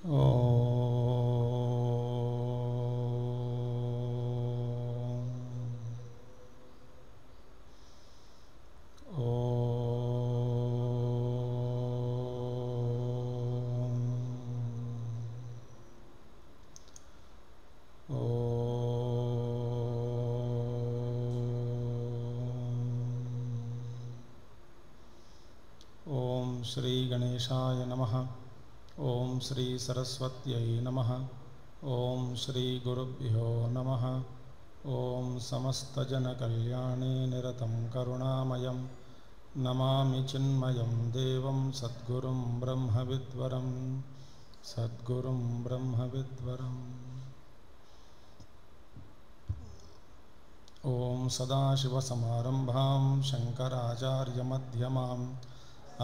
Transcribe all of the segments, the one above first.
ओम श्री गणेशाय नमः। ओम श्री सरस्वत्यै नमः। ओम श्री गुरुभ्यो नमः। ओम समस्तजनकल्याणे निरतं करुणामयं नमामि चिन्मयं देवं सद्गुरुं ब्रह्मविद्वरं सद्गुरुं ब्रह्मविद्वरम्। ओम सदाशिवसमारम्भां शङ्कराचार्यमध्यमाम्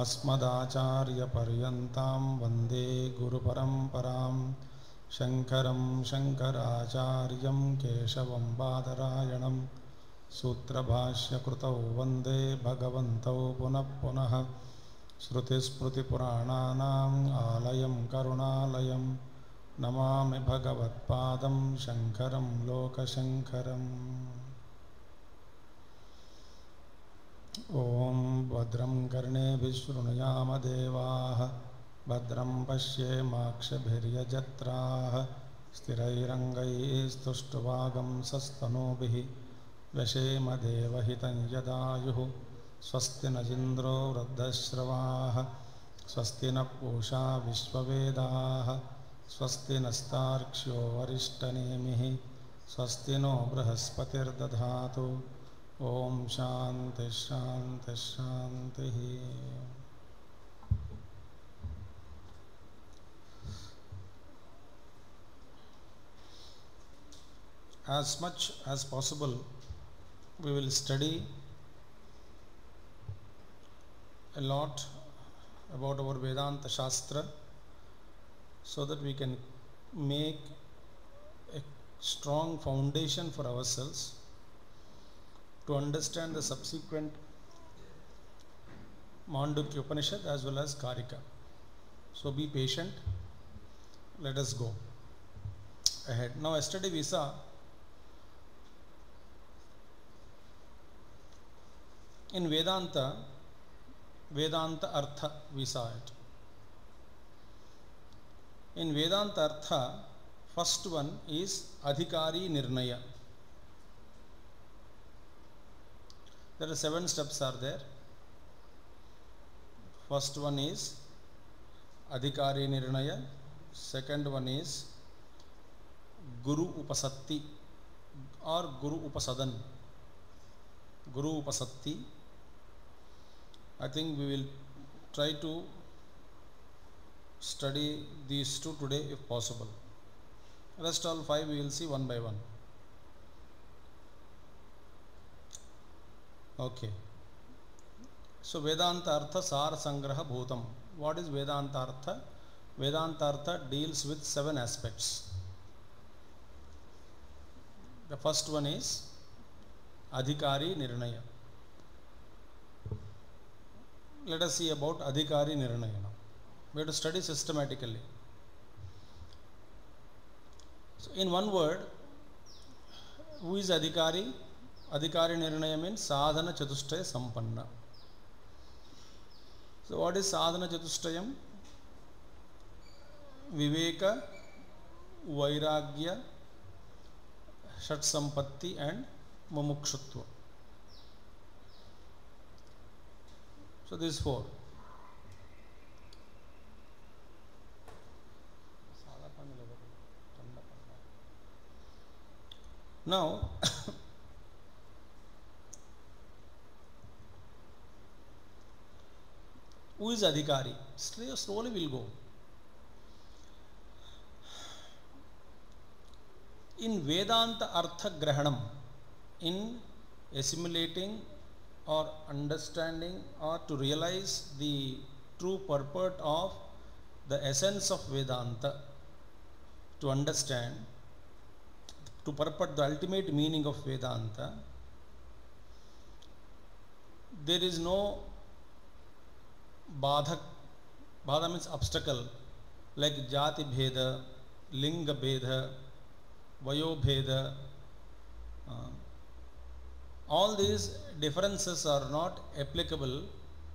अस्मदाचार्यपर्यन्तां वन्दे गुरुपरम्परां। शङ्करं शङ्कराचार्यं केशवं बादरायणं सूत्रभाष्यकृतौ वन्दे भगवन्तौ पुनः पुनः। श्रुतिस्मृतिपुराणानाम् आलयं करुणालयं नमामि भगवत्पादं शङ्करं लोकशङ्करम्। ओम भद्रं कर्णेभिः शृणुयाम देवाः भद्रं पश्येमाक्षभिर्यजत्राः स्थिरैरङ्गैस्तुष्टुवागंसस्तनूभिः व्यशेम देवहितं यदायुः। स्वस्ति न इन्द्रो वृद्धश्रवाः स्वस्ति न पूषा विश्ववेदाः स्वस्ति नस्तार्क्ष्यो वरिष्ठनेमिः स्वस्ति no बृहस्पतिर्दधातु। Om Shanti Shanti Shanti. As much as possible we will study a lot about our Vedanta Shastra so that we can make a strong foundation for ourselves to understand the subsequent Mandukya Upanishad as well as Karika. So be patient. Let us go ahead. Now yesterday we saw in Vedanta Artha we saw it. In Vedanta Artha, first one is Adhikari Nirnaya. There are 7 steps are there. First one is Adhikari Nirnaya. Second one is Guru Upasatti or Guru Upasadan. Guru Upasatti. I think we will try to study these 2 today if possible. Rest all 5 we will see one by one. Okay. So Vedanta Artha Sar Sangraha Bhutam. What is Vedanta Artha? Vedanta Artha deals with 7 aspects. The first one is Adhikari Nirnaya. Let us see about Adhikari Nirnaya now. We have to study systematically. So in one word, who is Adhikari? Adhikari Nirnaya means Sadhana Chatushtaya Sampanna. So what is Sadhana Chatushtayam? Viveka, Vairagya, Shat Sampatti and Mumukshutva. So these 4. Now who is Adhikari? Slowly we'll go. In Vedanta Artha Grahanam, in assimilating or understanding or to realize the true purport of the essence of Vedanta, to understand, to purport the ultimate meaning of Vedanta, there is no Badha. Badha means obstacle like jati bheda, linga bheda, vayo bheda. All these differences are not applicable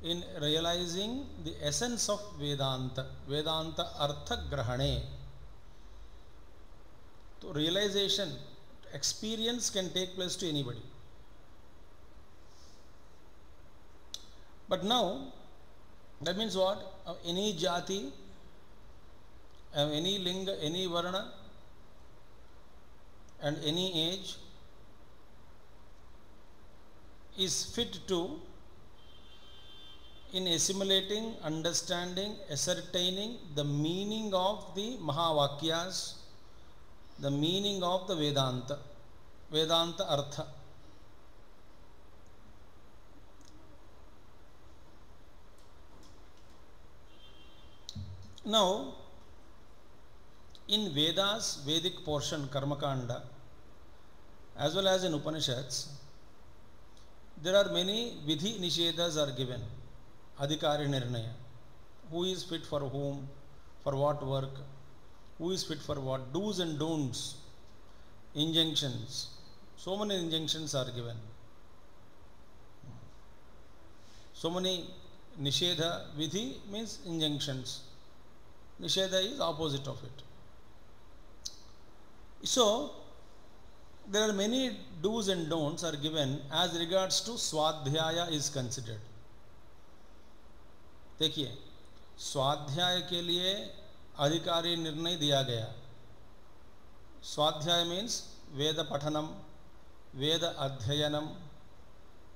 in realizing the essence of Vedanta, Vedanta Artha Grahane. So realization, experience can take place to anybody. But now, that means what? Any jati, any linga, any varna, and any age is fit to in assimilating, understanding, ascertaining the meaning of the Mahavakyas, the meaning of the Vedanta, Vedanta Artha. Now, in Vedas, Vedic portion, Karmakanda, as well as in Upanishads, there are many Vidhi Nishedas are given. Adhikari Nirnaya. Who is fit for whom, for what work, who is fit for what, do's and don'ts, injunctions. So many injunctions are given. So many Nishedha, Vidhi means injunctions. Nishedha is opposite of it. So, there are many do's and don'ts are given as regards to Swadhyaya is considered. देखिए, स्वाध्याय के लिए अधिकारी निर्णय दिया गया. स्वाध्याय means वेद पठनम, वेद अध्ययनम.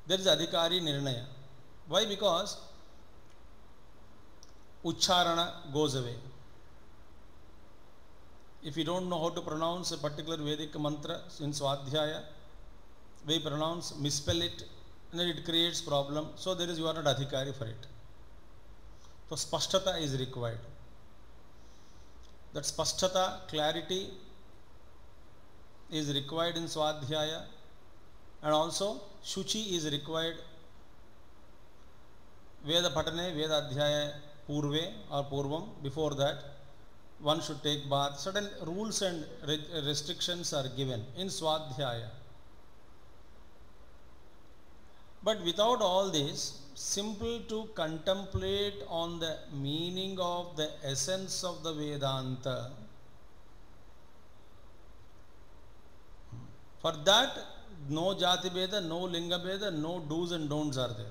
There is अधिकारी निर्णय. Why? Because ucharana goes away. If you don't know how to pronounce a particular Vedic mantra in Swadhyaya, we pronounce, misspell it, and then it creates problem. So there is, you are not adhikari for it. So spashtata is required. That spashtata, clarity is required in Swadhyaya, and also shuchi is required. Veda patane, Veda adhyaya purve or purvam, before that one should take bath. Certain rules and restrictions are given in Swadhyaya. But without all this, simple to contemplate on the meaning of the essence of the Vedanta, for that no jati beda, no linga beda, no do's and don'ts are there.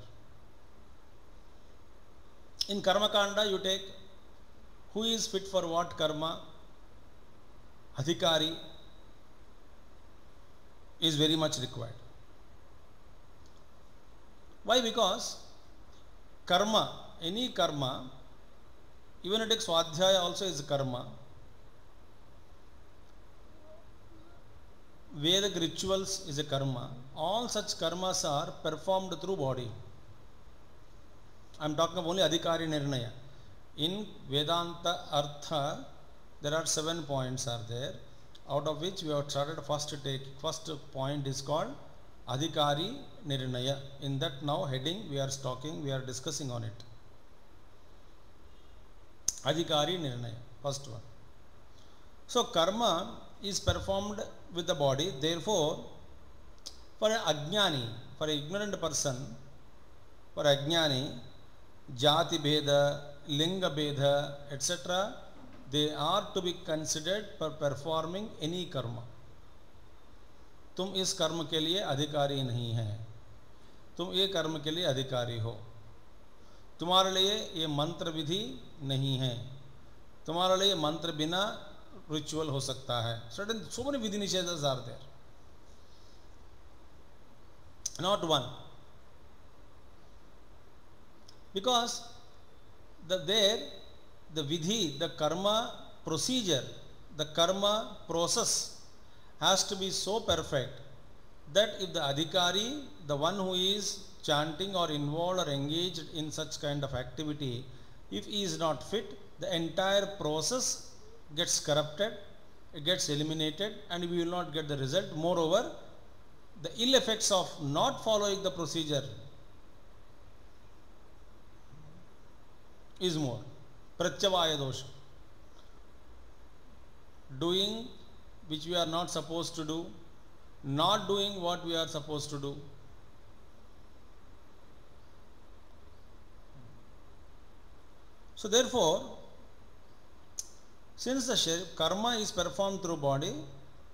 In Karma Kanda, you take who is fit for what karma, adhikari is very much required. Why? Because karma, any karma, even it takes Swadhyaya also is karma. Vedic rituals is a karma. All such karmas are performed through body. I am talking of only adhikari nirnaya. In Vedanta Artha, there are 7 points are there, out of which we have started first point is called Adhikari Nirnaya. In that now heading we are discussing on it. Adhikari Nirnaya, first one. So karma is performed with the body, therefore for an ajnani, for an ignorant person, for ajnani, jati bheda, linga bheda, etc., they are to be considered for performing any karma. तुम इस कर्म के लिए अधिकारी नहीं है, तुम ये कर्म के लिए अधिकारी हो, तुम्हारे लिए ये मंत्र विधि नहीं है, तुम्हारे लिए मंत्र बिना रिचुअल हो सकता है. Certain so many vidhi nishedas are there, not one, because the vidhi, the karma procedure, the karma process has to be so perfect that if the adhikari, the one who is chanting or involved or engaged in such kind of activity, if he is not fit, the entire process gets corrupted, it gets eliminated, and we will not get the result. Moreover, the ill effects of not following the procedure is more. Pratyavaya dosha. doing which we are not supposed to do, not doing what we are supposed to do. So therefore, since the karma is performed through body,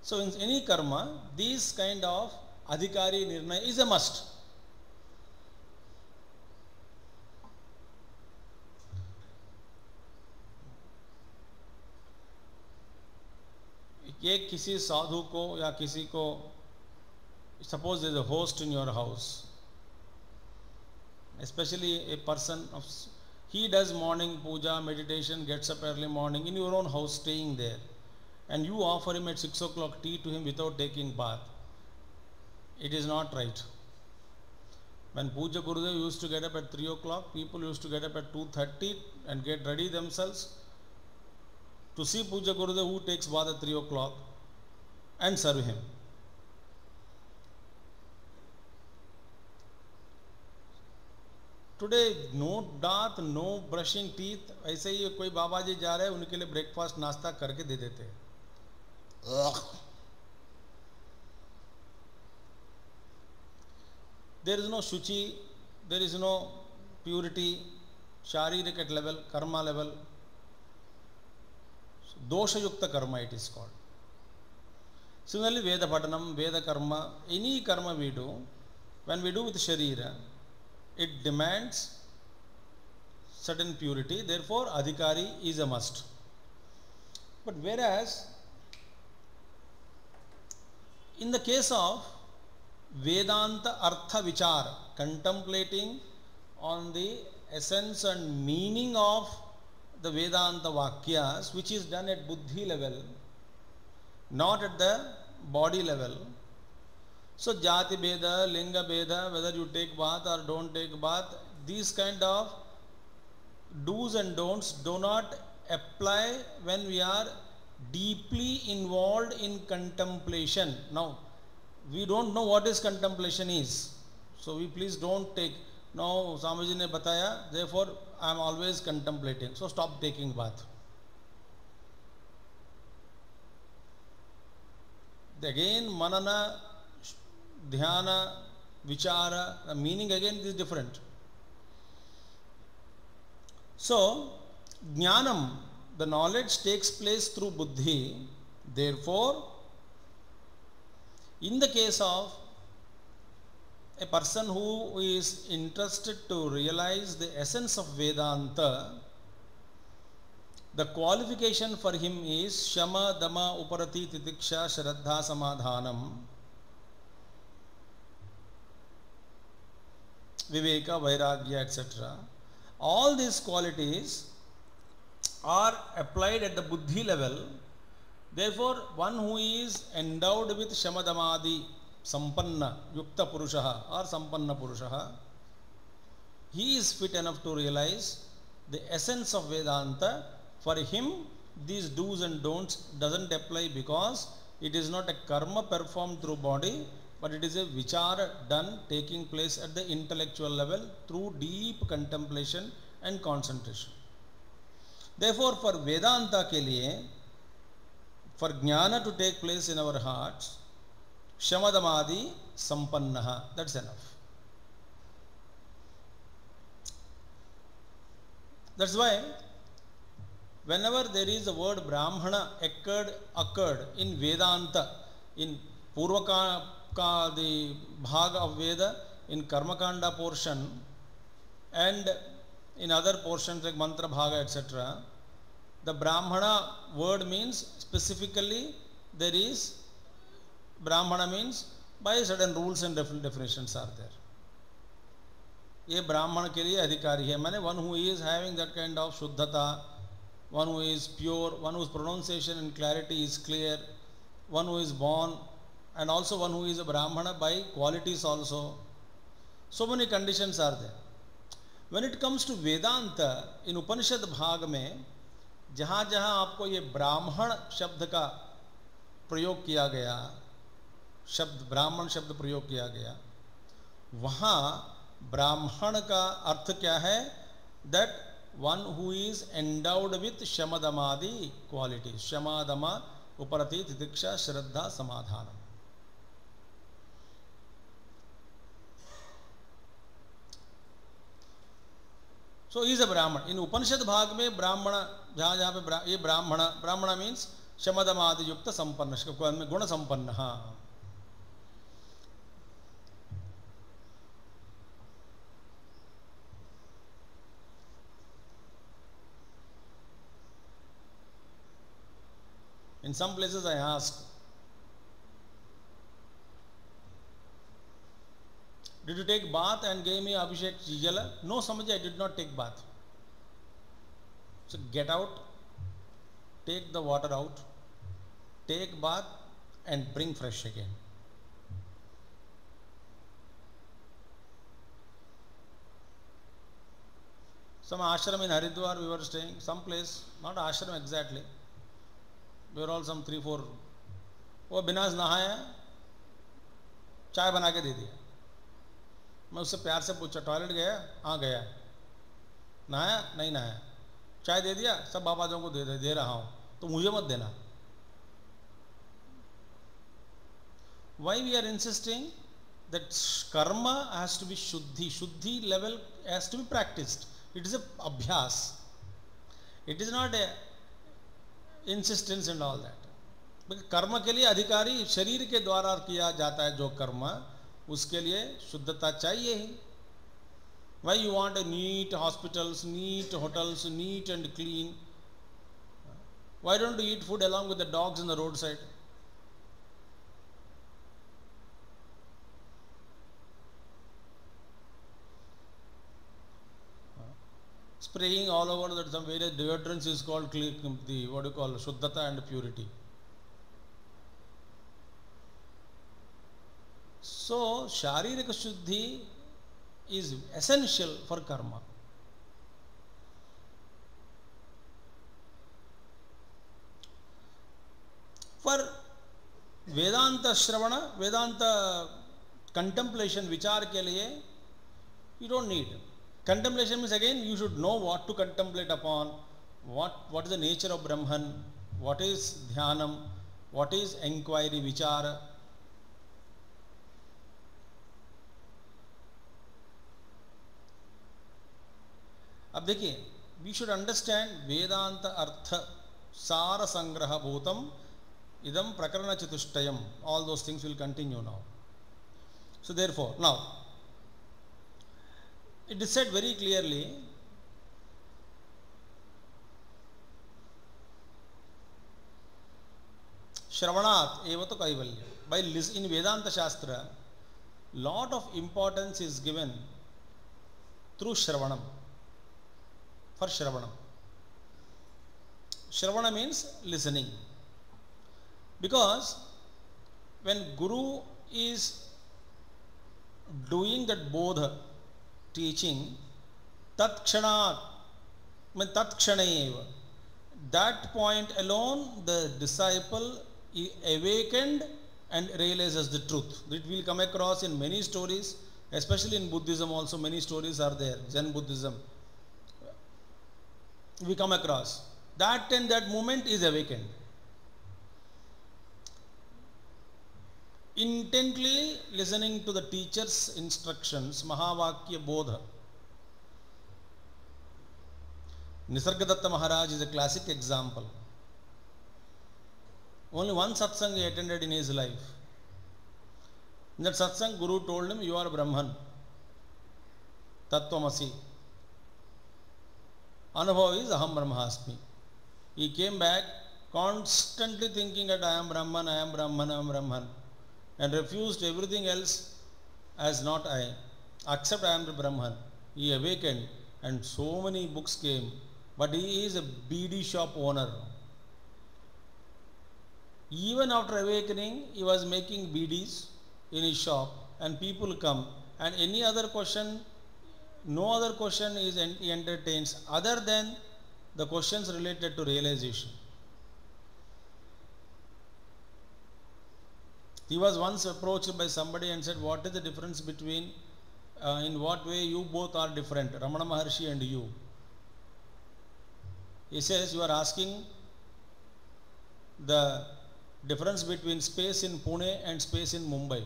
so in any karma, these kind of adhikari nirnaya is a must. ये किसी साधु को या किसी को, suppose there is a host in your house, especially a person of, he does morning puja, meditation, gets up early morning in your own house, staying there, and you offer him at 6 o'clock tea to him without taking bath. It is not right. When Puja Gurudev used to get up at 3 o'clock, people used to get up at 2:30 and get ready themselves to see Puja Gurudev, who takes bath at 3 o'clock, and serve him. Today, no bath, no brushing teeth. ऐसे ही कोई बाबा जी जा रहे हैं, उनके लिए breakfast नाश्ता करके दे देते हैं. There is no shuchi, there is no purity, sharirik level, karma level. Dosha yukta karma it is called. Similarly, Veda Patanam, Veda karma, any karma we do, when we do with Sharira, it demands certain purity, therefore adhikari is a must. But whereas, in the case of Vedanta Artha Vichar, contemplating on the essence and meaning of the Vedanta Vakyas, which is done at Buddhi level, not at the body level. So Jati Beda, Linga Beda, whether you take bath or don't take bath, these kind of do's and don'ts do not apply when we are deeply involved in contemplation. Now, we don't know what is contemplation is, so we please don't take. Now, Swamiji ne bataya, therefore I am always contemplating, so stop taking bath. Again, manana, dhyana, vichara, the meaning again is different. So, jnanam, the knowledge takes place through buddhi. Therefore, in the case of a person who is interested to realize the essence of Vedanta, the qualification for him is Shama, Dama, Uparati, Titiksha, Shraddha, Samadhanam, Viveka, Vairagya, etc. All these qualities are applied at the buddhi level. Therefore, one who is endowed with Shamadamadi, Sampanna, Yukta Purushaha or Sampanna Purushaha, he is fit enough to realize the essence of Vedanta. For him, these do's and don'ts doesn't apply because it is not a karma performed through body, but it is a vichara done taking place at the intellectual level through deep contemplation and concentration. Therefore, for Vedanta ke liye, for jnana to take place in our hearts, Shamadamadi Sampannaha, that's enough. That's why whenever there is a word Brahmana occurred in Vedanta, in Purvaka, the Bhaga of Veda, in Karmakanda portion, and in other portions like Mantra Bhaga, etc., the Brahmana word means specifically there is, Brahmana means by certain rules and definitions are there. ये ब्राह्मण के लिए अधिकारी है, माने one who is having that kind of शुद्धता, one who is pure, one whose pronunciation and clarity is clear, one who is born, and also one who is a brahmana by qualities also. So many conditions are there. When it comes to Vedanta, in Upanishad Bhag में जहाँ जहाँ आपको ये ब्राह्मण शब्द का प्रयोग किया गया, शब्द ब्राह्मण शब्द प्रयोग किया गया, वहाँ ब्राह्मण का अर्थ क्या है? That one who is endowed with shamadamadi qualities, shamadama Uparati Tidiksha Shraddha Samadhanam. So he is a Brahman. In Upanishad भाग में ब्राह्मण जहाँ पे ये ब्राह्मण means शमदमादि युक्त संपन्न गुण संपन्न. हाँ, in some places I ask, did you take bath and gave me Abhishek Jala? No, Samaji, I did not take bath. So get out, take the water out, take bath and bring fresh again. Some ashram in Haridwar we were staying, some place, not ashram exactly. We were all some 3-4. वो बिना नहाया चाय बना के दे दिया. मैं उससे प्यार से पूछा, टॉयलेट गया? हाँ गया. नहाया? नहीं नहाया. चाय दे दिया? सब बाबाजों को दे रहा हूँ, तो मुझे मत देना. Why we are insisting that karma has to be shuddhi level has to be practiced. It is a abhyas. It is not a insistence and all that. Because कर्म के लिए अधिकारी शरीर के द्वारा किया जाता है जो कर्म, उसके लिए शुद्धता चाहिए ही. Why you want a neat hospitals, neat hotels, neat and clean? Why don't you eat food along with the dogs in the roadside? Spraying all over that some various deodorants is called the what do you call Shuddhata and purity. So Sharirika Shuddhi is essential for karma. For Vedanta Shravana, Vedanta contemplation, vichar ke liye, you don't need. Contemplation means again you should know what to contemplate upon, what is the nature of Brahman, what is Dhyanam, what is inquiry, vichara. अब देखिए, we should understand Vedanta Artha Sara Sangraha Bhutam Idam Prakarana Chatushtayam. All those things will continue now. So therefore, now it is said very clearly, Shravanat Evato Kaivalya. By in Vedanta Shastra, lot of importance is given through Shravanam. For Shravanam. Shravana means listening. Because when Guru is doing that bodha, teaching, tat kshanat, tat kshaneva, that point alone the disciple awakened and realizes the truth. It will come across in many stories, especially in Buddhism also many stories are there, Zen Buddhism. We come across that in that moment is awakened. Intently listening to the teacher's instructions, Mahavakya Bodha. Nisargadatta Maharaj is a classic example. Only one satsang he attended in his life. In that satsang, Guru told him, you are Brahman, Tattvamasi. Anubhava is Aham Brahmasmi. He came back constantly thinking that I am Brahman, I am Brahman, I am Brahman, and refused everything else as not I, except I am the Brahman. He awakened and so many books came, but he is a beedi shop owner. Even after awakening, he was making beedis in his shop and people come and any other question, no other question he entertains other than the questions related to realization. He was once approached by somebody and said, what is the difference between, in what way you both are different, Ramana Maharshi and you? He says, you are asking the difference between space in Pune and space in Mumbai.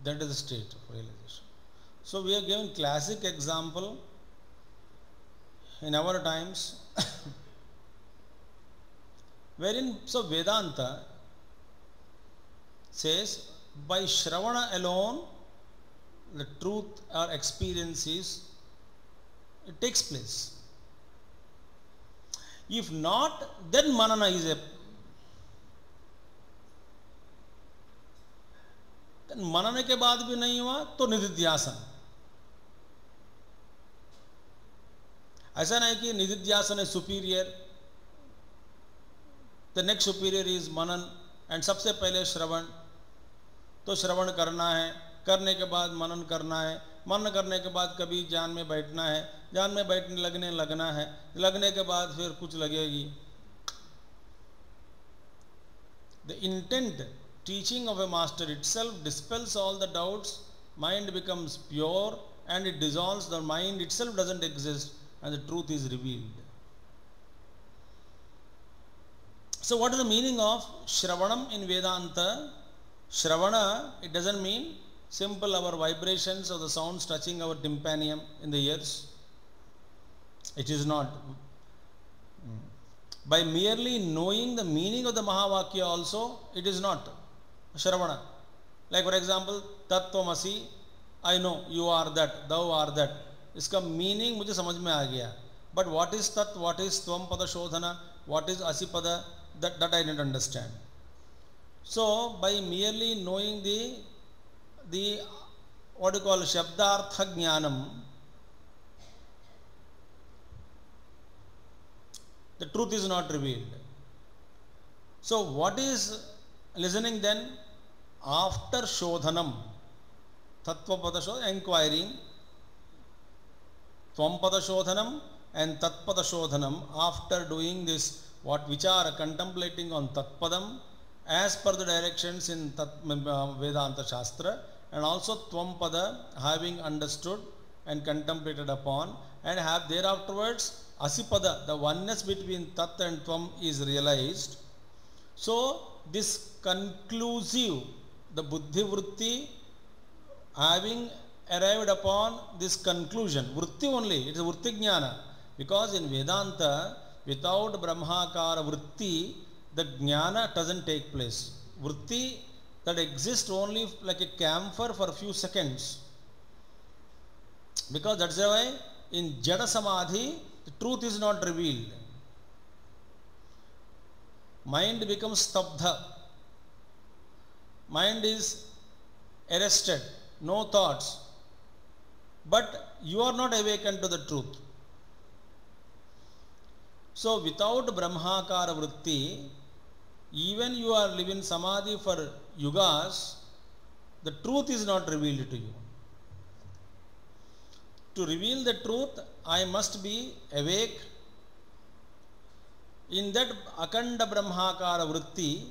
That is the state of realization. So we are given classic example in our times wherein, so Vedanta says by Shravana alone the truth or experience it takes place. If not, then Manana is a, मनन के बाद भी नहीं हुआ तो निधिध्यासन. ऐसा नहीं कि निधिध्यासन है superior, the next superior is Manan and सबसे पहले श्रवण. तो श्रवण करना है, करने के बाद मनन करना है, मनन करने के बाद कभी ध्यान में बैठना है, ध्यान में बैठने लगना है, लगने के बाद फिर कुछ लगेगी. The intent teaching of a master itself dispels all the doubts, mind becomes pure and it dissolves, the mind itself doesn't exist and the truth is revealed. So what is the meaning of Shravanam in Vedanta? Shravana, it doesn't mean simple our vibrations or the sounds touching our tympanium in the ears. It is not. By merely knowing the meaning of the Mahavakya also, it is not Shravana. Like for example, Tattvamasi, I know you are that, thou are that. इसका meaning मुझे समझ में आ गया. But what is Tat, what is Tvam Pada Shodhana, what is Asipada, that I didn't understand. So by merely knowing the what you call Shabdartha Jnanam, the truth is not revealed. So what is listening then? After Shodhanam, Tattvapada Shodhanam, inquiring, Tvapada Shodhanam and Tatpada Shodhanam, after doing this, which are contemplating on Tatpadam as per the directions in Vedanta Shastra, and also Tvampada, having understood and contemplated upon, and have thereafterwards Asipada, the oneness between Tat and Tvam is realized. So this conclusive, the Buddhi Vritti, having arrived upon this conclusion, Vritti only, it is Vritti Jnana, because in Vedanta, without Brahmakara Vritti, the Jnana doesn't take place. Vritti that exists only like a camphor for a few seconds, because that's why in Jada Samadhi, the truth is not revealed. Mind becomes stabdha. Mind is arrested, no thoughts. But you are not awakened to the truth. So without Brahmakara Vritti, even you are living Samadhi for yugas, the truth is not revealed to you. To reveal the truth, I must be awake. In that Akanda Brahmakara Vritti,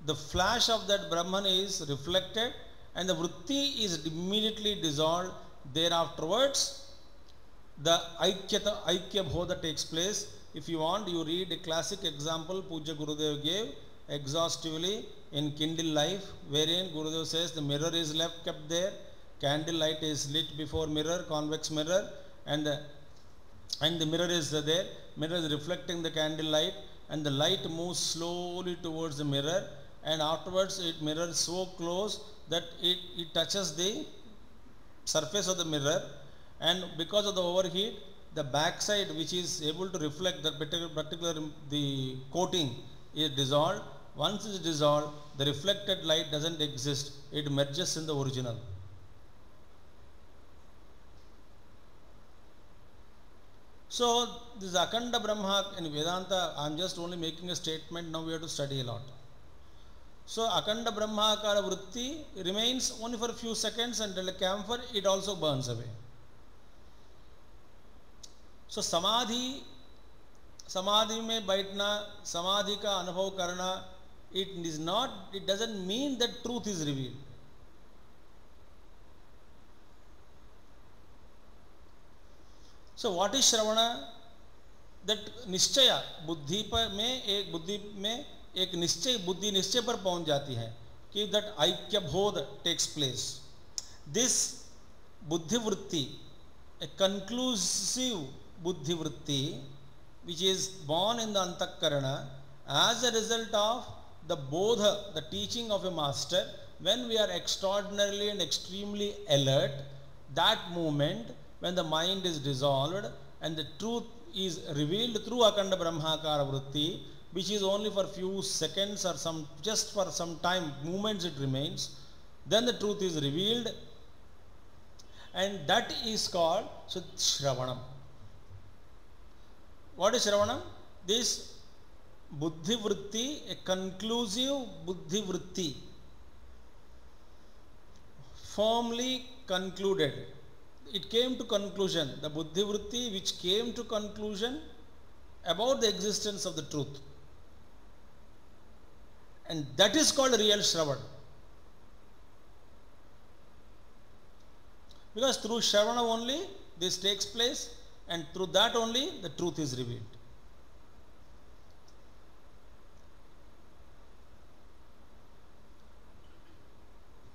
the flash of that Brahman is reflected and the Vritti is immediately dissolved. Thereafterwards, the Aikya Bodha takes place. If you want, you read a classic example Puja Gurudev gave exhaustively in Kindle Life, wherein Gurudev says the mirror is kept there, candle light is lit before mirror, convex mirror, and the mirror is there, mirror is reflecting the candle light, and the light moves slowly towards the mirror, and afterwards it mirrors so close that it touches the surface of the mirror, and because of the overheat, the backside which is able to reflect that particular the coating is dissolved. Once it is dissolved, the reflected light doesn't exist, it merges in the original. So this Akanda Brahma in Vedanta, I am just only making a statement, now we have to study a lot. So Akanda Brahmakara Vritti remains only for a few seconds, and like camphor it also burns away. So Samadhi में बैठना, Samadhi का अनुभव करना, it doesn't mean that truth is revealed. So what is Shravana? That निश्चय बुद्धि पर में एक निश्चय, बुद्धि निश्चय पर पहुंच जाती है कि that ऐक्य बोध takes place. This buddhi vritti, a conclusive buddhi vritti, which is born in the antakarana as a result of the bodha, the teaching of a master, when we are extraordinarily and extremely alert, that moment when the mind is dissolved and the truth is revealed through Akanda Brahmakara Vritti, which is only for few seconds or just for some time, moments it remains, then the truth is revealed, and that is called Shravanam. What is Shravanam? This Buddhi Vritti, a conclusive Buddhi Vritti, firmly concluded. It came to conclusion, the Buddhi Vritti which came to conclusion about the existence of the truth. And that is called real Shravan. Because through Shravana only this takes place, and through that only the truth is revealed.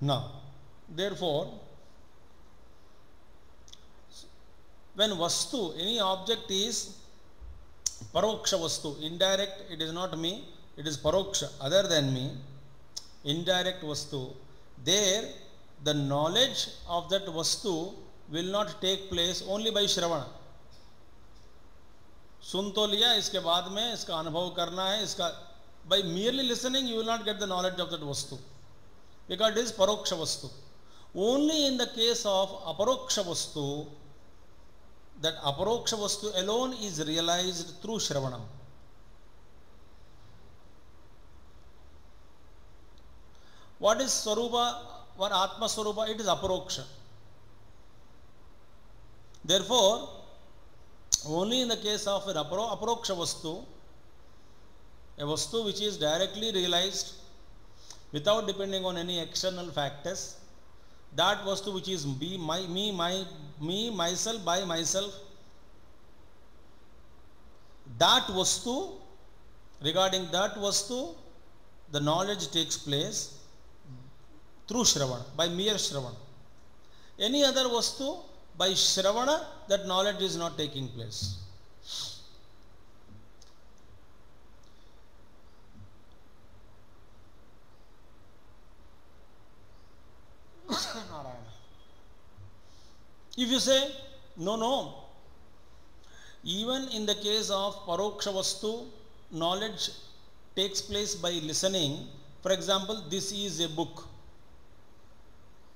Now, therefore, when vastu, any object is paroksha vastu, indirect, it is not me, it is paroksha, other than me, indirect vastu, there the knowledge of that vastu will not take place only by Shravana. सुन तो लिया, इसके बाद में इसका अनुभव करना है, इसका by merely listening you will not get the knowledge of that vastu, because it is paroksha vastu. Only in the case of aparoksha vastu, that aparoksha vastu alone is realized through Shravanam. What is Swarupa or Atma Swarupa? It is aparoksha. Therefore, only in the case of an aparoksha vastu, a vastu which is directly realized without depending on any external factors, that vastu which is me, myself, by myself, that vastu, regarding that vastu, the knowledge takes place through Shravana, by mere Shravana. Any other vastu, by Shravana, that knowledge is not taking place. If you say, no, even in the case of paroksha vastu, knowledge takes place by listening. For example, this is a book.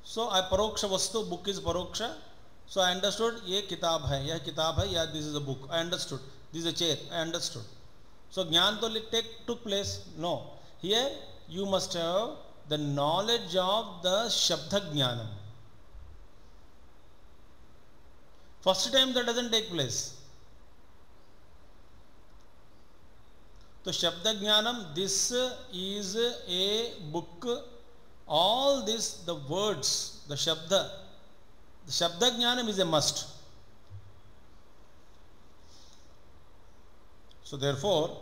So, I paroksha vastu, book is paroksha. So, I understood, ye kitab hai, yeah, this is a book. I understood. This is a chair, I understood. So, jnana to took place. No. Here, you must have the knowledge of the Shabda Jnanam. First time that doesn't take place. So Shabda Jnanam, this is a book. All this, the words, the Shabda Jnanam is a must. So therefore,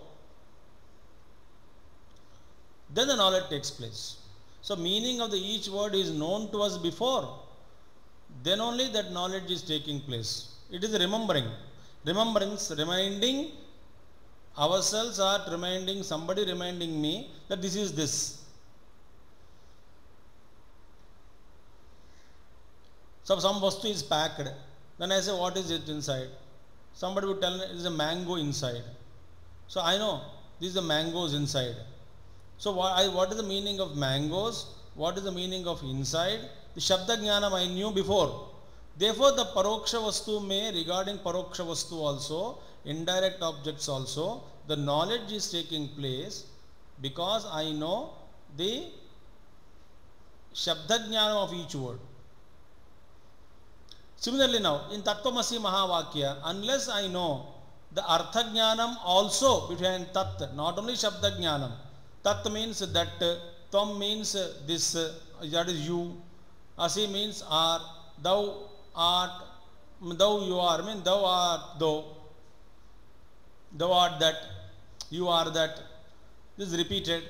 then the knowledge takes place. So meaning of each word is known to us before, then only that knowledge is taking place. It is remembering. Remembrance, reminding ourselves or reminding somebody, reminding me that this is this. So some vastu is packed. Then I say, what is it inside? Somebody would tell me it is a mango inside. So I know these are mangoes inside. So what is the meaning of mangoes? What is the meaning of inside? The Shabda Jnanam I knew before. Therefore, the Paroksha Vastu may, regarding Paroksha Vastu also, indirect objects also, the knowledge is taking place because I know the Shabda Jnanam of each word. Similarly now, in Tattvamasi Mahavakya, unless I know the Artha Jnanam also between Tat, not only Shabda Jnanam. Tat means that, Tvam means this, that is you, Asi means are, thou art, Thou you are, mean thou art thou, thou art that, you are that. This is repeated.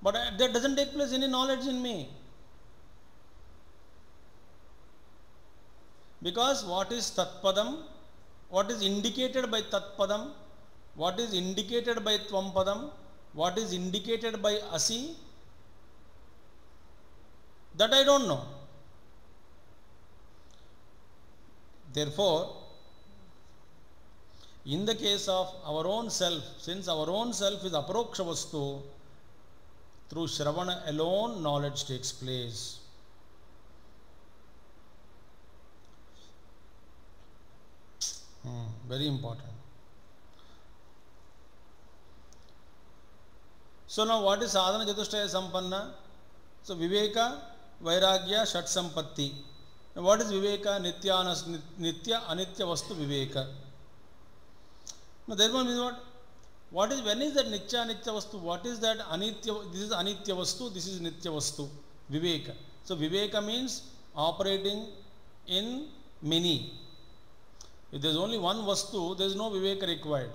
But there doesn't take place any knowledge in me. Because what is Tatpadam? What is indicated by Tatpadam? What is indicated by Tvampadam? What is indicated by Asi? That I don't know. Therefore, in the case of our own self, since our own self is Aparoksha Vastu, through Shravana alone knowledge takes place. Very important. So now what is Sadhana Chatushtaya Sampanna? So Viveka, Vairagya, Shat Sampatti. Now what is Viveka? Nitya, Anitya Vastu Viveka. Now therefore means what? What is, when is that Nitya, Anitya Vastu? What is that Anitya? This is Anitya Vastu, this is Nitya Vastu. Viveka. So Viveka means operating in many. If there is only one Vastu, there is no Viveka required.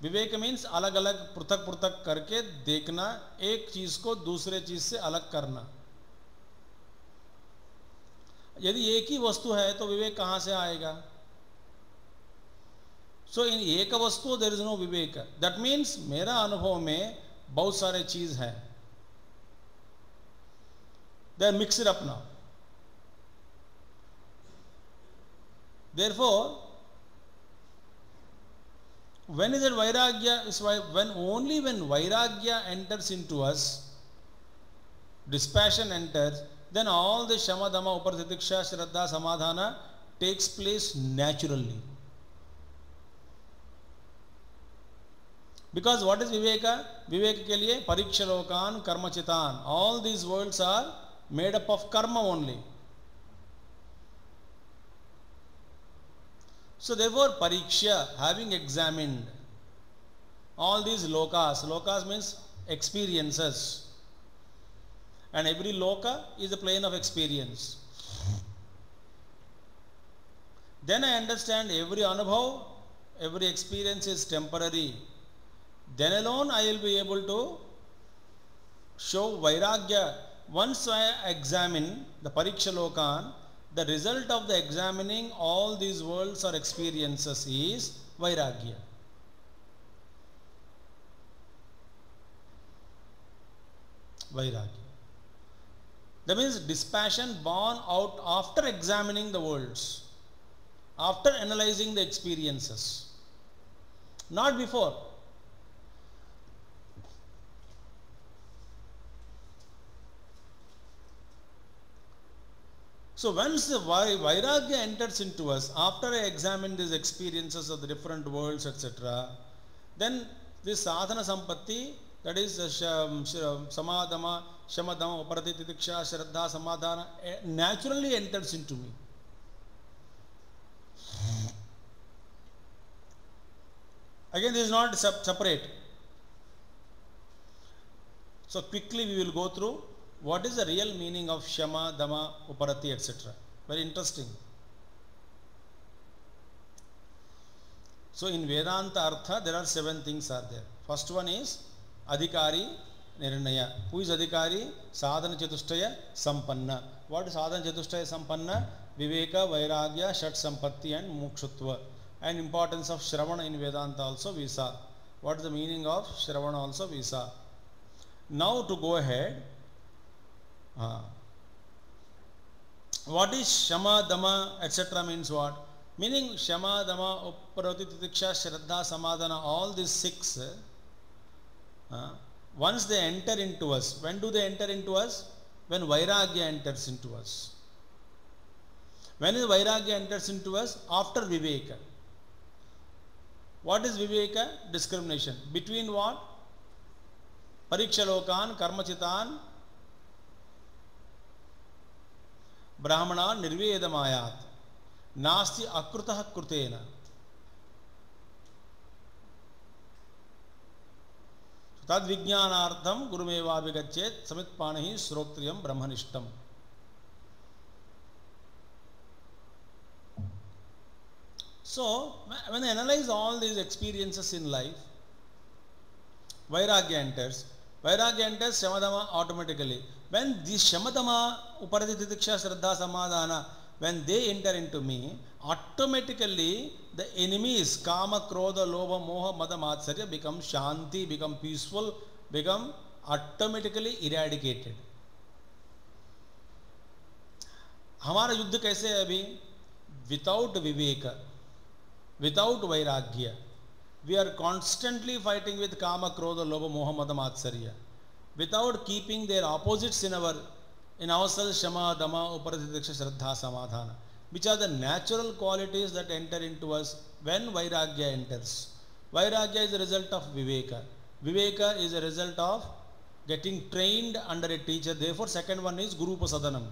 Vivek means अलग अलग पृथक पृथक करके देखना, एक चीज को दूसरे चीज से अलग करना. यदि एक ही वस्तु है तो विवेक कहां से आएगा? सो इन एक वस्तु देयर इज नो विवेक. दैट मीन्स मेरा अनुभव में बहुत सारे चीज है, they are mixed up now. Therefore when is it Vairagya? Is when only when Vairagya enters into us, dispassion enters, then all the Shama, Dhamma, Uparatiksha, Shraddha, Samadhana takes place naturally. Because what is Viveka? Viveka ke liye Pariksha Lokan, Karma Chitan. All these worlds are made up of karma only. So therefore Pariksha, having examined all these lokas, lokas means experiences, and every loka is a plane of experience. Then I understand every anubhav, every experience is temporary. Then alone I will be able to show Vairagya. Once I examine the Pariksha Lokan, the result of the examining all these worlds or experiences is Vairagya. Vairagya. That means dispassion born out after examining the worlds, after analyzing the experiences, not before. So once the Vairagya enters into us, after I examine these experiences of the different worlds, etc., then this sadhana sampatti, that is samadhama, shamadama, uparatitiksha, shraddha, samadhana, naturally enters into me. Again, this is not separate. So quickly we will go through what is the real meaning of Shama, Dhamma, Uparati, etc. Very interesting. So in Vedanta Artha, there are 7 things are there. First one is Adhikari Nirnaya. Who is Adhikari? Sadhana Chatushtaya Sampanna. What is Sadhana Chatushtaya Sampanna? Viveka, Vairagya, Shat Sampatti and Mukshutva. And importance of Shravana in Vedanta also we saw. What is the meaning of Shravana also we saw. Now to go ahead, what is Shama, Dhamma, etc. means what? Meaning Shama, Dhamma, Uparati, Titiksha, Shraddha, Samadhana, all these 6, once they enter into us, when do they enter into us? When Vairagya enters into us. When is Vairagya enters into us? After Viveka. What is Viveka? Discrimination. Between what? Pariksha Lokan, Karma Chitan, Brahmana Nirvedamayat. Nasti Akrutah Krutena. Tad Vijnanartham Gurumeva Vigachet Samit Panahi Srotriyam Brahmanishtam. So when I analyze all these experiences in life, Vairagya enters. Vairagya enters Shamadama automatically. When the Shamadama, Uparati Titiksha Shraddha Samadhana, when they enter into me, automatically the enemies Kama, Krodha, Lobha, Moha, Mada, Matsarya become Shanti, become peaceful, become automatically eradicated. हमारा युद्ध कैसे है अभी? Without Viveka, without Vairagya, we are constantly fighting with Kama, Krodha, Lobha, Moha, Mada, Matsarya. Without keeping their opposites in ourselves, Shama, Dama, Uparatidiksha, Shraddha, Samadhana, which are the natural qualities that enter into us when Vairagya enters. Vairagya is a result of Viveka. Viveka is a result of getting trained under a teacher. Therefore, second one is Guru Upasadanam.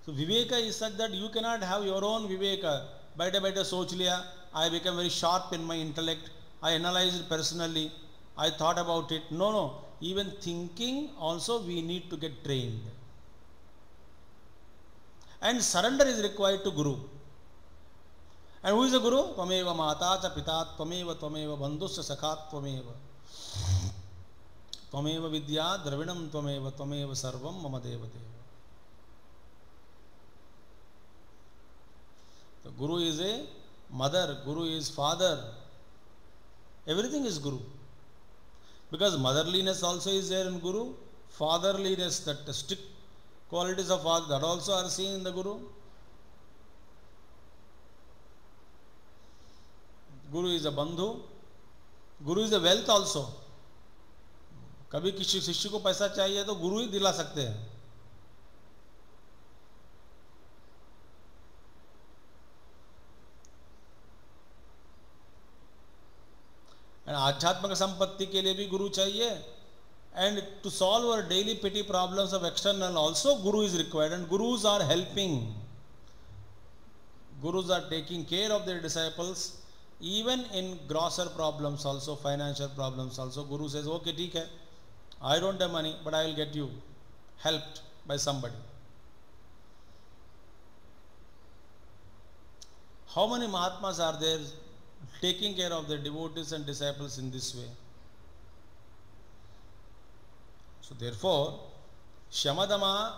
So Viveka is such that you cannot have your own Viveka. Baita soch liya, I become very sharp in my intellect, I analyzed personally, I thought about it. No. Even thinking also we need to get trained. And surrender is required to Guru. And who is the Guru? Tvameva mata cha pita, tvameva bandhusya sakhat tvameva. Tvameva vidya dravinam tvameva, tvameva sarvam mama deva deva. The Guru is a mother, Guru is father. Everything is Guru. Because motherliness also is there in Guru. Fatherliness, that strict qualities of father, that also are seen in the Guru. Guru is a bandhu. Guru is a wealth also. कभी किसी शिष्य को पैसा चाहिए तो गुरु ही दिला सकते हैं. आध्यात्मिक संपत्ति के लिए भी गुरु चाहिए. And to solve our daily petty problems of external also Guru is required, and Gurus are helping. Gurus are taking care of their disciples even in grosser problems also, financial problems also. Guru says, okay, theek hai, I don't have money, but I will get you helped by somebody. How many Mahatmas are there taking care of their devotees and disciples in this way? So therefore, Shamadama,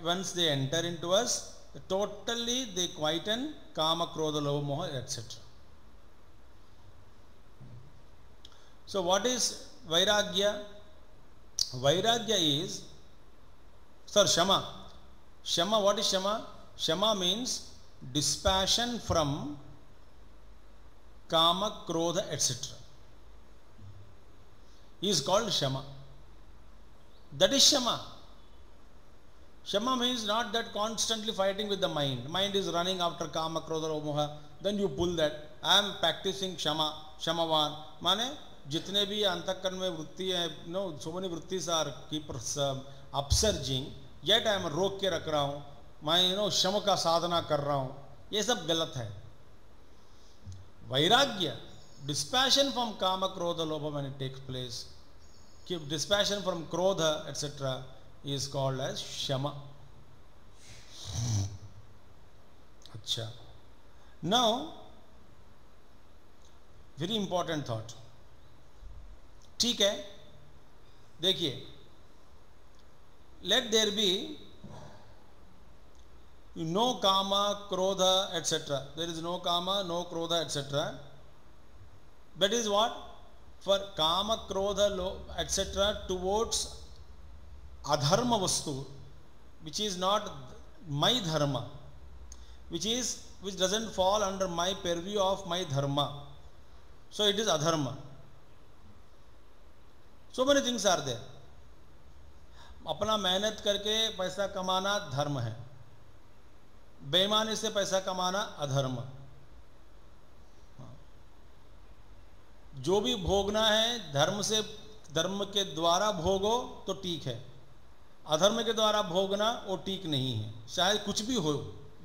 once they enter into us, totally they quieten Kama, Krodha, Lobha, Moha, etc. So what is Vairagya? Vairagya is, Shama. Shama, what is Shama? Shama means dispassion from Kama, Krodha, etc. He is called Shama. That is Shama. Shama means not that constantly fighting with the mind. Mind is running after Kama, Krodha, Moha. Then you pull that. I am practicing Shama, Shamavan. Mane, jitne bhi antakarn mein vritti hai, no, so many vrittis are keep upsurging. Yet I am रोक के रख रहा हूँ. मैं शम का साधना कर रहा हूँ. ये सब गलत है. Vairagya, dispassion from Kama, Krodha, Lobha when it takes place, keep dispassion from Krodha, etc. is called as Shama. Achha. Now, very important thought. ठीक है, देखिए, let there be no Kama, Krodha, etc. There is no Kama, no Krodha, etc. That is what? For Kama, Krodha, etc. towards adharma vastu, which is not my dharma, which doesn't fall under my purview of my dharma. So it is adharma. So many things are there. अपना मेहनत करके पैसा कमाना धर्म है. बेईमानी से पैसा कमाना अधर्म. जो भी भोगना है धर्म से, धर्म के द्वारा भोगो तो ठीक है. अधर्म के द्वारा भोगना वो ठीक नहीं है, चाहे कुछ भी हो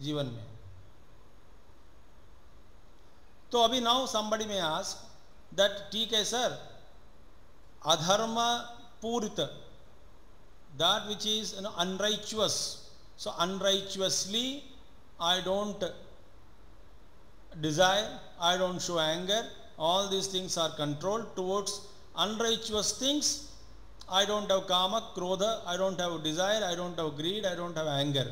जीवन में. तो अभी now somebody may ask that ठीक है सर, अधर्म पूरित, that which is unrighteous, so unrighteously I don't desire, I don't show anger. All these things are controlled. Towards unrighteous things, I don't have kama, krodha, I don't have desire, I don't have greed, I don't have anger.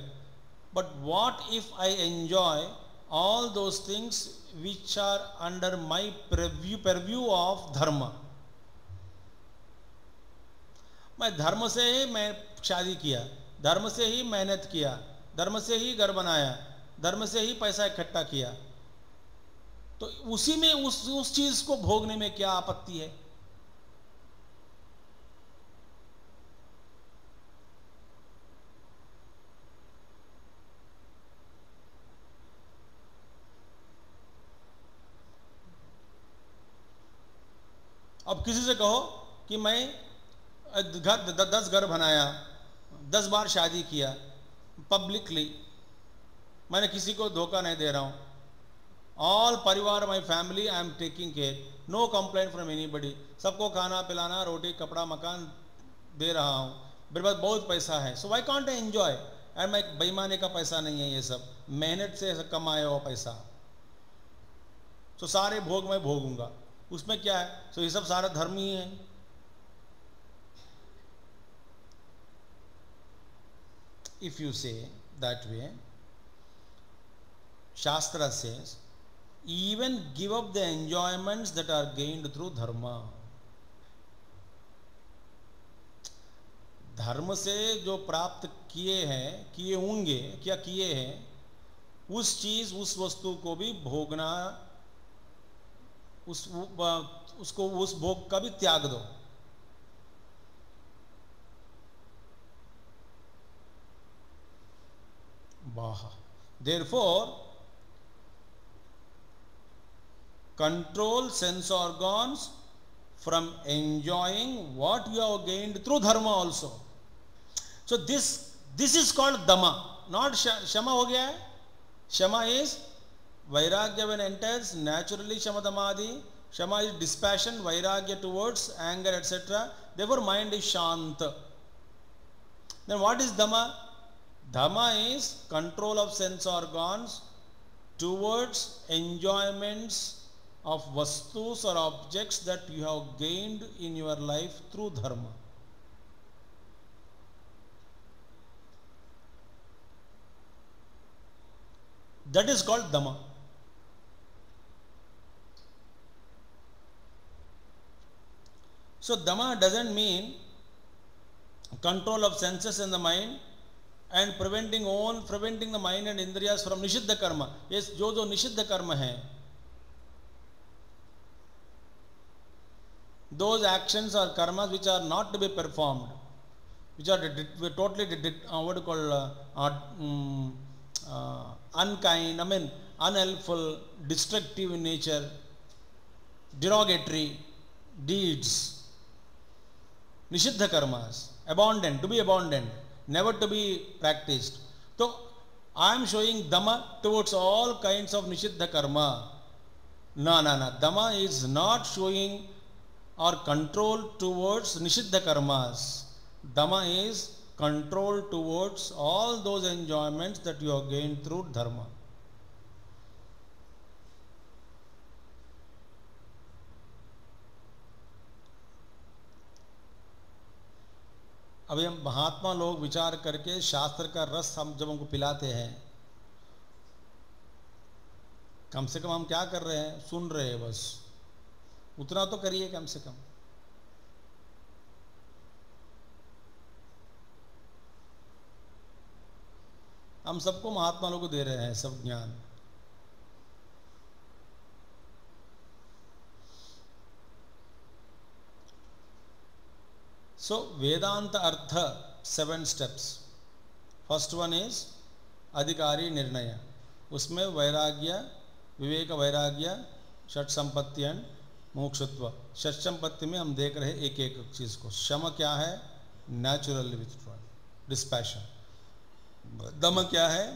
But what if I enjoy all those things which are under my purview of dharma? मैं धर्म से ही मैं शादी किया, धर्म से ही मेहनत किया, धर्म से ही घर बनाया, धर्म से ही पैसा इकट्ठा किया, तो उसी में उस चीज को भोगने में क्या आपत्ति है? अब किसी से कहो कि मैं 10 घर बनाया, 10 बार शादी किया पब्लिकली, मैंने किसी को धोखा नहीं दे रहा हूं, ऑल परिवार my family I am taking care, no complaint from anybody, सबको खाना पिलाना, रोटी कपड़ा मकान दे रहा हूं, मेरे पास बहुत पैसा है, so why can't I enjoy? And मैं बेईमानी का पैसा नहीं है, ये सब मेहनत से कमाया हुआ पैसा, तो सारे भोग मैं भोगूंगा, उसमें क्या है? तो ये सब सारा धर्म ही है। If you say that way, Shastra says, even give up the enjoyments that are gained through dharma. धर्म से जो प्राप्त किए हैं, किए होंगे, क्या किए हैं, उस चीज उस वस्तु को भी भोगना, उसको उस भोग का भी त्याग दो। Therefore, control sense organs from enjoying what you have gained through dharma also. So this is called dhamma, not shama हो गया है. Shama is vairagya when enters naturally, shama dhamadi. Shama is dispassion, vairagya towards anger, etc. Therefore mind is shanta. Then what is dhamma? Dhamma is control of sense organs towards enjoyments of vastus or objects that you have gained in your life through dharma. That is called dhamma. So dhamma doesn't mean control of senses and the mind and preventing the mind and indriyas from nishiddha karma. Yes, जो nishiddha karma hai, those actions or karmas which are not to be performed, which are totally what you call unkind, I mean unhelpful, destructive in nature, derogatory deeds, nishiddha karmas, abandoned, to be abandoned, never to be practiced. So I am showing dhamma towards all kinds of nishiddha karma. No. Dhamma is not showing or control towards nishiddha karmas. Dhamma is control towards all those enjoyments that you have gained through dharma. अभी हम महात्मा लोग विचार करके शास्त्र का रस हम जब हमको पिलाते हैं, कम से कम हम क्या कर रहे हैं? सुन रहे हैं, बस उतना तो करिए कम से कम। हम सबको महात्मा लोग को दे रहे हैं सब ज्ञान। So Vedanta Artha, 7 steps. First one is Adhikari Nirnaya. उसमें वैराग्य, विवेक वैराग्य, षट संपत्ति एंड मोक्षत्व। षट संपत्ति में हम देख रहे हैं एक एक चीज को। शम क्या है? Naturally withdrawal, dispassion. दम क्या है?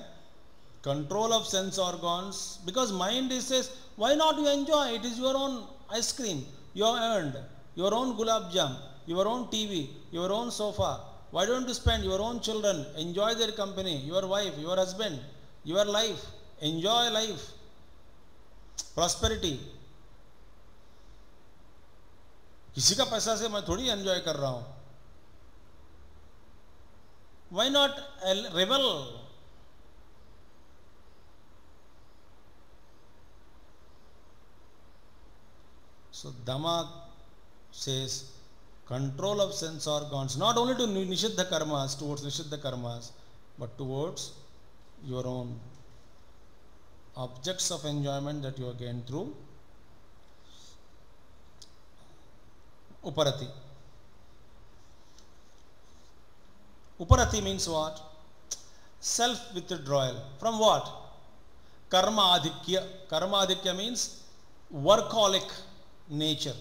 Control of sense organs, because mind is says why not you enjoy, it is your own ice cream, your earned, your own gulab jam, your own TV, your own sofa. Why don't you spend your own children, enjoy their company, your wife, your husband, your life, enjoy life, prosperity. किसी का पैसा से मैं थोड़ी enjoy कर रहा हूं। Why not rebel? So Dhamma says control of sense organs, not only to nishiddha karmas, towards nishiddha karmas, but towards your own objects of enjoyment that you gain through uparati. Uparati means what? Self withdrawal. From what? Karma adhikya. Karma adhikya means workaholic nature.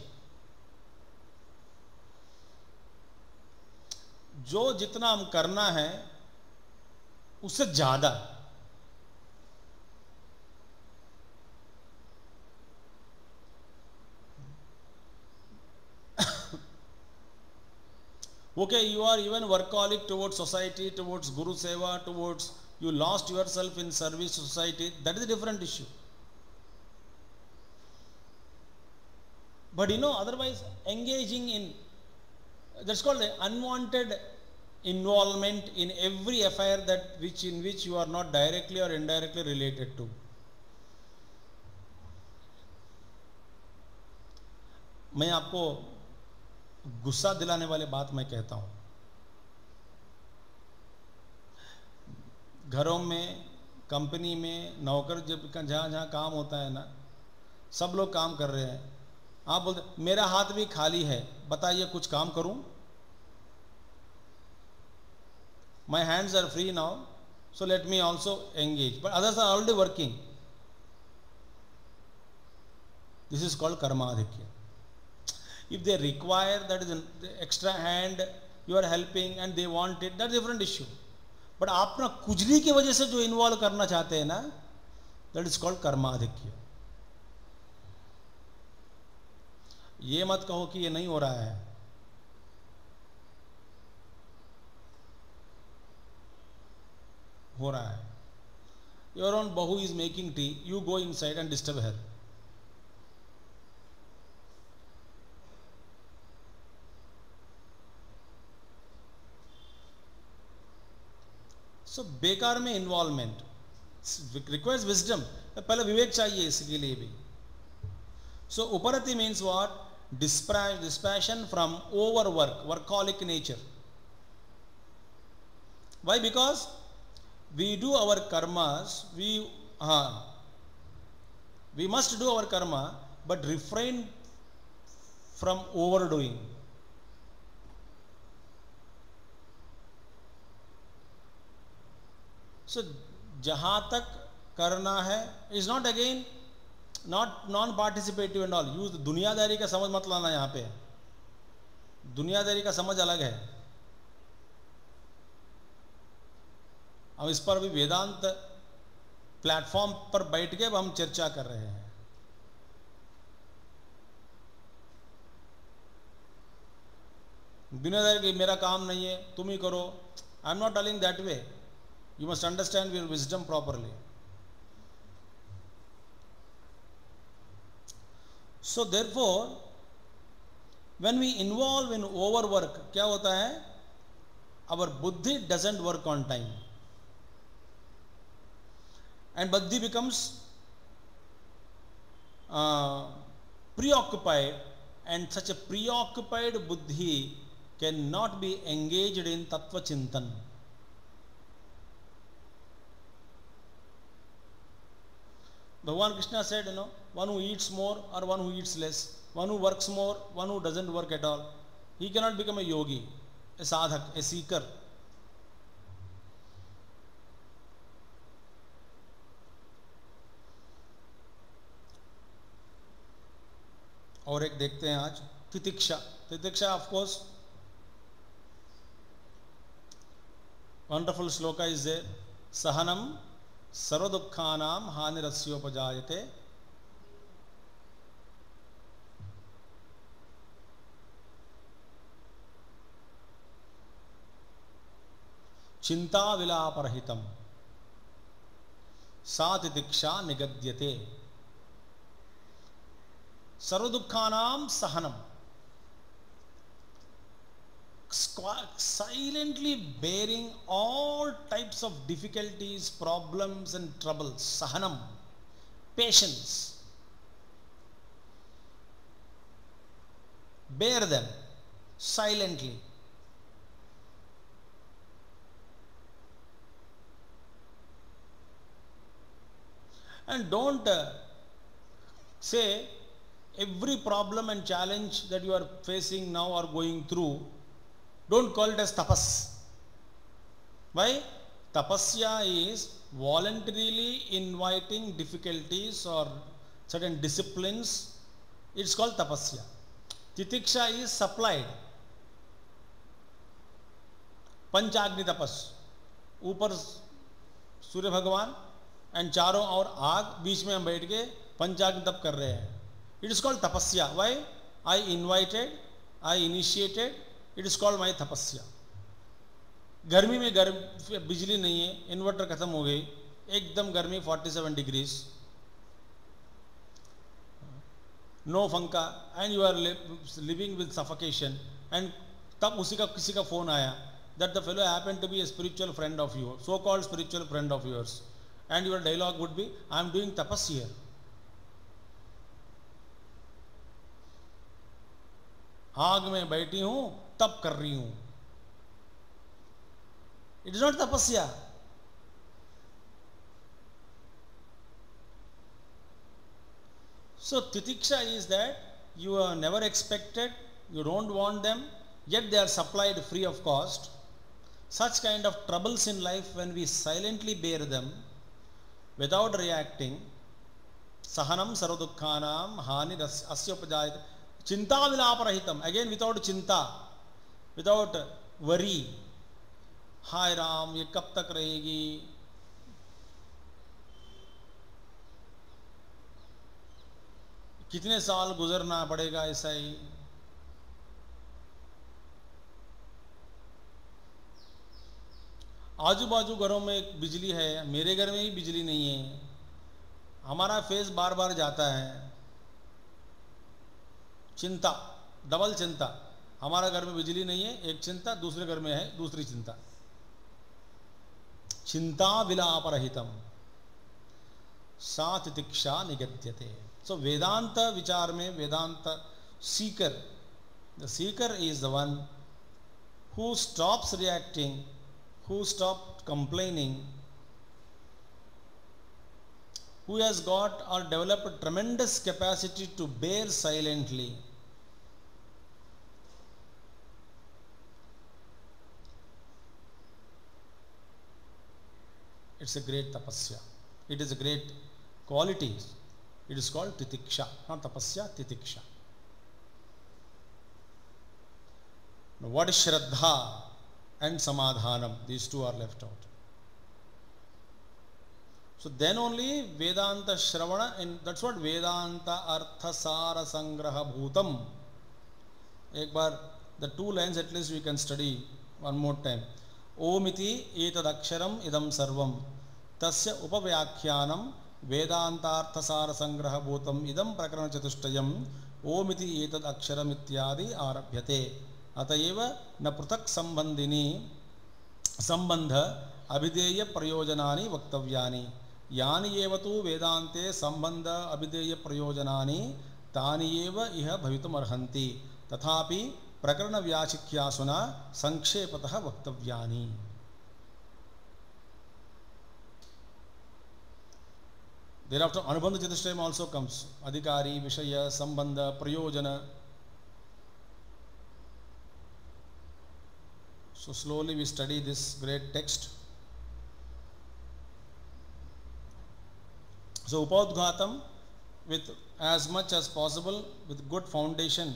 जो जितना हम करना है उससे ज्यादा, okay, you are even workaholic towards society, towards guru seva, towards you lost yourself in service to society, that is a different issue. But otherwise engaging in, that's called unwanted involvement in every affair in which you are not directly or indirectly related to. मैं आपको गुस्सा दिलाने वाली बात मैं कहता हूं। घरों में, कंपनी में, नौकर जब जहां जहां काम होता है ना, सब लोग काम कर रहे हैं, आप बोलते मेरा हाथ भी खाली है, बताइए कुछ काम करूं? My hands are free now, so let me also engage. But others are already working. This is called karmadhikya. If they require that is an extra hand, you are helping and they want it, that's a different issue. But आप ना कुजली की वजह से जो involve करना चाहते हैं ना, that is called karmadhikya. ये मत कहो कि ये नहीं हो रहा है। हो रहा है। Your own bahu is making tea, you go inside and disturb her. So बेकार में इन्वॉल्वमेंट रिक्वायर्स विजडम, पहले विवेक चाहिए इसके लिए भी. So uparati means what? Dispassion from overwork, workaholic nature. Why? Because we do our karmas, we must do our karma, but refrain from overdoing. So जहां तक करना है is not again not non-participative and all. Use दुनियादारी का समझ मत लाना यहाँ पे. दुनियादारी का समझ अलग है. हम इस पर भी वेदांत प्लेटफॉर्म पर बैठ के हम चर्चा कर रहे हैं. दुनियादारी की मेरा काम नहीं है, तुम ही करो. I am not telling that way. You must understand your wisdom properly. So therefore, when we involve in overwork, क्या होता है? Our buddhi doesn't work on time, and buddhi becomes preoccupied, and such a preoccupied buddhi cannot be engaged in tattva chintan. Bhagavan Krishna said, one who eats more or one who eats less, one who works more, one who doesn't work at all, he cannot become a yogi, a sadhak, a seeker. और एक देखते हैं आज तितिक्षा. तितिक्षा of course wonderful shloka is there. Sahanam सर्वदुःखानां हानिरस्योपजायते. चिंता विलापरहितम. सा तितिक्षा निगद्यते। सर्वदुःखानां सहनम, silently bearing all types of difficulties, problems and troubles. Sahanam, patience. Bear them silently. And don't say every problem and challenge that you are facing now or going through, don't call it as tapas. Why? Tapasya is voluntarily inviting difficulties or certain disciplines. It's called tapasya. Titiksha is supplied. पंचाग्नि तपस, ऊपर सूर्य भगवान and चारों ओर आग, बीच में हम बैठ के पंचाग्नि तप कर रहे हैं. इट इज कॉल्ड तपस्या. Why? I invited, I initiated, it is called my तपस्या. गर्मी में बिजली नहीं है, इन्वर्टर खत्म हो गई, एकदम गर्मी 47 डिग्रीज, नो पंखा and you are living with suffocation. And तब उसी का किसी का फोन आया that the fellow happened to be a spiritual friend of yours, so called spiritual friend of yours, and your dialogue would be, I am doing tapas here. आग में बैठी हूं, तप कर रही हूं. It is not tapasya. So titiksha is that you are never expected, you don't want them, yet they are supplied free of cost. Such kind of troubles in life, when we silently bear them without reacting, sahanam sarvadukhanam hani asya upajayate, chinta vilaparahitam, again without chinta, without worry. हाय राम, ये कब तक रहेगी, कितने साल गुजरना पड़ेगा ऐसा ही. आजू बाजू घरों में बिजली है, मेरे घर में ही बिजली नहीं है, हमारा फेस बार बार जाता है. चिंता, डबल चिंता. हमारा घर में बिजली नहीं है, एक चिंता, दूसरे घर में है दूसरी चिंता. चिंता विलापरहितम सा तितिक्षा निगद्यते. सो वेदांत विचार में Vedanta seeker, the seeker is the one who stops reacting, who stopped complaining, who has got or developed a tremendous capacity to bear silently. It's a great tapasya. It is a great quality. It is called titiksha, not tapasya, titiksha. Now, what is shraddha and samadhanam? These two are left out. So then only Vedanta Shravana, and that's what Vedanta Artha Sara Sangraha Bhutam. एक बार the two lines at least we can study one more time. ओमिति एतदक्षरम इदम सर्वम तस्य उपव्याख्यानम वेदांतार्थसार संग्रह भूतम इदम प्रकरण चतुष्टयम ओमिति एतदक्षरम इत्यादि आरभ्यते. अतएव न पृथक संबंधिनी संबंध अभिधेय प्रयोजनानि वक्तव्यानि. यानि एव तु वेदान्ते संबंध अभिधेय प्रयोजनानि तानि एव इह भवितुमर्हन्ति. तथापि प्रकरण व्याचिख्यासुना संक्षेपतः वक्तव्यानि. Thereafter Anubandha Chatushtayam also comes. Adhikari, Vishaya, Sambandha, Prayojana. So slowly we study this great text. So Upadghatam, with as much as possible, with good foundation,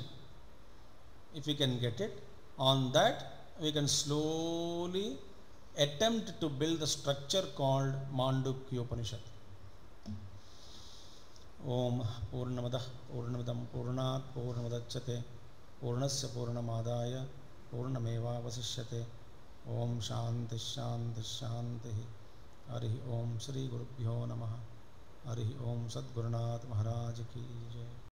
if we can get it, on that we can slowly attempt to build the structure called Mandukya Upanishad. Om Purnamadah Purnamidam Purnat Purnamadachyate Purnasya Purnamadaya Purnameva Vasishyate. Om Shanti Shanti Shanti. Hari ओम श्री गुरुभ्यो नमः। हरि ओम सद्गुरुनाथ महाराज की जय।